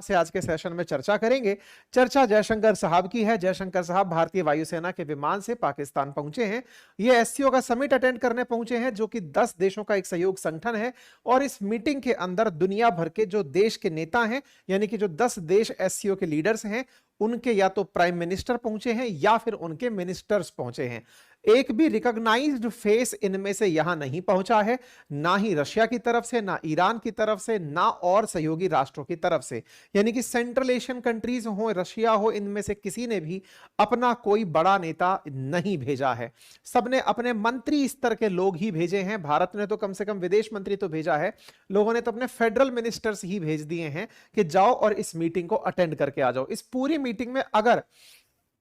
से आज के सेशन में चर्चा करेंगे। चर्चा जयशंकर साहब की है। जयशंकर साहब भारतीय वायुसेना के विमान से पाकिस्तान पहुंचे हैं। ये एससीओ का समिट अटेंड करने पहुंचे हैं, जो कि 10 देशों का एक सहयोग संगठन है। और इस मीटिंग के अंदर दुनिया भर के जो देश के नेता हैं, यानी कि जो 10 देश एससीओ के लीडर्स हैं, उनके या तो प्राइम मिनिस्टर पहुंचे हैं या फिर उनके मिनिस्टर्स पहुंचे हैं। एक भी रिकॉग्नाइज्ड फेस इनमें से यहां नहीं पहुंचा है, ना ही रशिया की तरफ से, ना ईरान की तरफ से, ना और सहयोगी राष्ट्रों की तरफ से। यानी कि सेंट्रल एशियन कंट्रीज हो, रशिया हो, इनमें से किसी ने भी अपना कोई बड़ा नेता नहीं भेजा है। सबने अपने मंत्री स्तर के लोग ही भेजे हैं। भारत ने तो कम से कम विदेश मंत्री तो भेजा है, लोगों ने तो अपने फेडरल मिनिस्टर्स ही भेज दिए हैं कि जाओ और इस मीटिंग को अटेंड करके आ जाओ। इस पूरी मीटिंग में अगर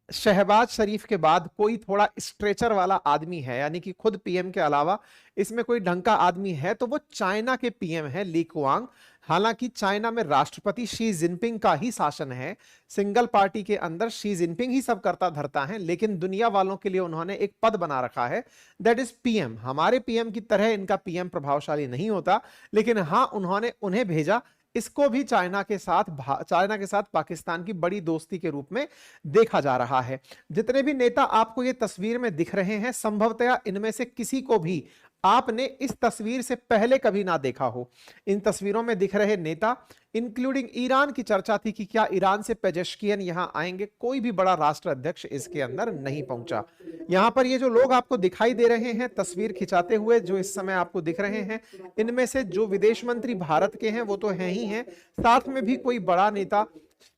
शहबाज शरीफ के बाद कोई थोड़ा स्ट्रेचर वाला आदमी है, यानी कि खुद पीएम के अलावा इसमें कोई ढंग का आदमी है, तो वो चाइना के पीएम है ली कुआंग। हालांकि चाइना में राष्ट्रपति शी जिनपिंग का ही शासन है, सिंगल पार्टी के अंदर शी जिनपिंग ही सब करता धरता है, लेकिन दुनिया वालों के लिए उन्होंने एक पद बना रखा है, दैट इज पीएम। हमारे पीएम की तरह इनका पीएम प्रभावशाली नहीं होता, लेकिन हां, उन्होंने उन्हें भेजा। इसको भी चाइना के साथ पाकिस्तान की बड़ी दोस्ती के रूप में देखा जा रहा है। जितने भी नेता आपको ये तस्वीर में दिख रहे हैं, संभवतया इनमें से किसी को भी आपने इस तस्वीर से पहले कभी ना देखा हो। इन तस्वीरों में दिख रहे नेता, इंक्लूडिंग ईरान की चर्चा थी कि क्या ईरान से पेजेश्कियन यहां आएंगे, कोई भी बड़ा राष्ट्र अध्यक्ष इसके अंदर नहीं पहुंचा। यहां पर ये जो लोग आपको दिखाई दे रहे हैं तस्वीर खिंचाते हुए, जो इस समय आपको दिख रहे हैं, इनमें से जो विदेश मंत्री भारत के हैं वो तो हैं ही हैं, साथ में भी कोई बड़ा नेता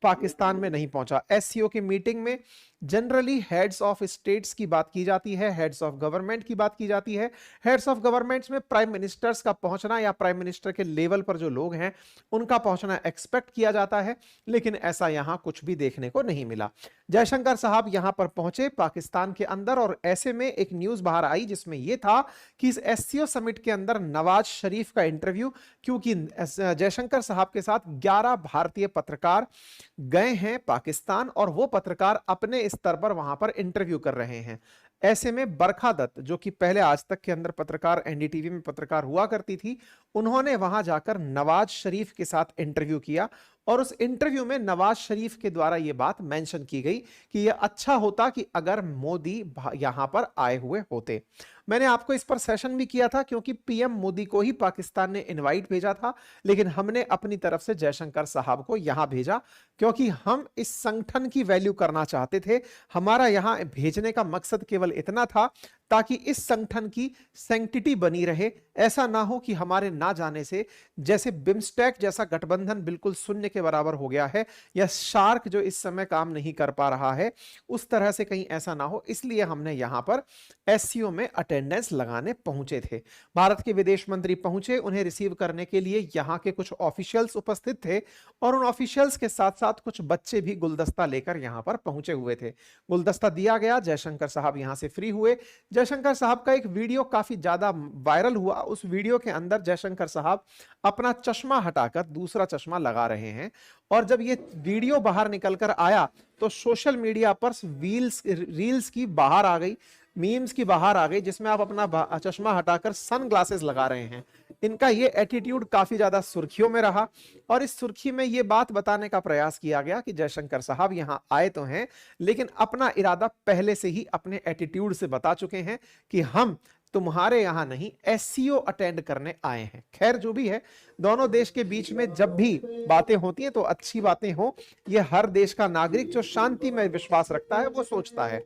पाकिस्तान में नहीं पहुंचा। एससीओ की मीटिंग में जनरली हेड्स ऑफ स्टेट्स की बात की जाती है, हेड्स ऑफ गवर्नमेंट की बात की जाती है। हेड्स ऑफ गवर्नमेंट्स में प्राइम मिनिस्टर्स का पहुंचना या प्राइम मिनिस्टर के लेवल पर जो लोग हैं उनका पहुंचना एक्सपेक्ट किया जाता है, लेकिन ऐसा यहां कुछ भी देखने को नहीं मिला। जयशंकर साहब यहां पर पहुंचे पाकिस्तान के अंदर, और ऐसे में एक न्यूज बाहर आई जिसमें यह था कि इस एससीओ समिट के अंदर नवाज शरीफ का इंटरव्यू, क्योंकि जयशंकर साहब के साथ 11 भारतीय पत्रकार गए हैं पाकिस्तान, और वो पत्रकार अपने स्तर पर वहां पर इंटरव्यू कर रहे हैं। ऐसे में बरखा दत्त, जो कि पहले आज तक के अंदर पत्रकार, एनडीटीवी में पत्रकार हुआ करती थी, उन्होंने वहां जाकर नवाज शरीफ के साथ इंटरव्यू किया, और उस इंटरव्यू में नवाज शरीफ के द्वारा यह बात मेंशन की गई कि यह अच्छा होता कि अगर मोदी यहां पर आए हुए होते। मैंने आपको इस पर सेशन भी किया था, क्योंकि पीएम मोदी को ही पाकिस्तान ने इनवाइट भेजा था, लेकिन हमने अपनी तरफ से जयशंकर साहब को यहां भेजा, क्योंकि हम इस संगठन की वैल्यू करना चाहते थे। हमारा यहां भेजने का मकसद केवल इतना था ताकि इस संगठन की सैंक्टिटी बनी रहे। ऐसा ना हो कि हमारे ना जाने से जैसे बिम्स्टेक जैसा गठबंधन बिल्कुल शून्य के बराबर हो गया है, या शार्क जो इस समय काम नहीं कर पा रहा है, उस तरह से कहीं ऐसा ना हो, इसलिए हमने यहां पर एससीओ में अटेंडेंस लगाने पहुंचे थे। भारत के विदेश मंत्री पहुंचे, उन्हें रिसीव करने के लिए यहां के कुछ ऑफिशियल्स उपस्थित थे, और उन ऑफिशियल्स के साथ साथ कुछ बच्चे भी गुलदस्ता लेकर यहां पर पहुंचे हुए थे। गुलदस्ता दिया गया, जयशंकर साहब यहां से फ्री हुए। जयशंकर साहब का एक वीडियो काफी ज्यादा वायरल हुआ। उस वीडियो के अंदर जयशंकर साहब अपना चश्मा हटाकर दूसरा चश्मा लगा रहे हैं, और जब ये वीडियो बाहर निकलकर आया तो सोशल मीडिया पर रील्स की बाहर आ गई, मीम्स की बाहर आ गई, जिसमें आप अपना चश्मा हटाकर सन ग्लासेस लगा रहे हैं। इनका ये एटीट्यूड काफी ज्यादा सुर्खियों में रहा, और इस सुर्खी में ये बात बताने का प्रयास किया गया कि जयशंकर साहब यहां आए तो हैं, लेकिन अपना इरादा पहले से ही अपने एटीट्यूड से बता चुके हैं कि हम तुम्हारे यहां नहीं, एससीओ अटेंड करने आए हैं। खैर, जो भी है, दोनों देश के बीच में जब भी बातें होती हैं तो अच्छी बातें हो, यह हर देश का नागरिक जो शांति में विश्वास रखता है वो सोचता है।